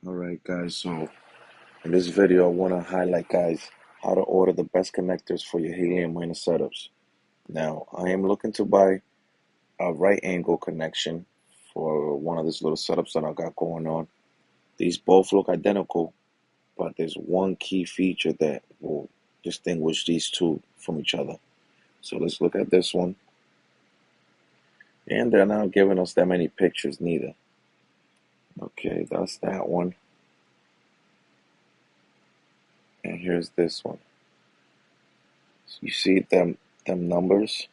Alright guys, so in this video I want to highlight guys how to order the best connectors for your helium miner setups. Now I am looking to buy a right angle connection for one of these little setups that I got going on. These both look identical, but there's one key feature that will distinguish these two from each other. So let's look at this one. And they're not giving us that many pictures neither. Okay, that's that one. And here's this one. So you see them numbers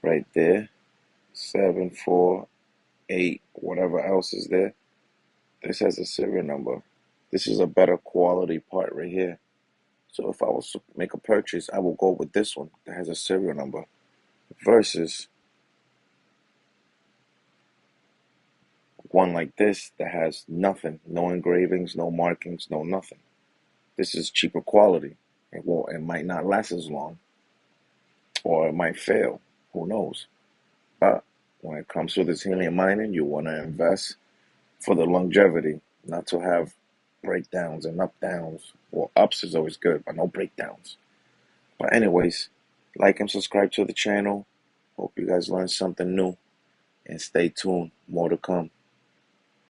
right there, 7, 4, 8, whatever else is there. This has a serial number. This is a better quality part right here. So if I was to make a purchase, I will go with this one that has a serial number versus one like this that has nothing, no engravings, no markings, no nothing. This is cheaper quality. It might not last as long, or it might fail. Who knows? But when it comes to this helium mining, you want to invest for the longevity, not to have breakdowns and up downs. Well, ups is always good, but no breakdowns. But anyways, like and subscribe to the channel. Hope you guys learned something new, and stay tuned. More to come.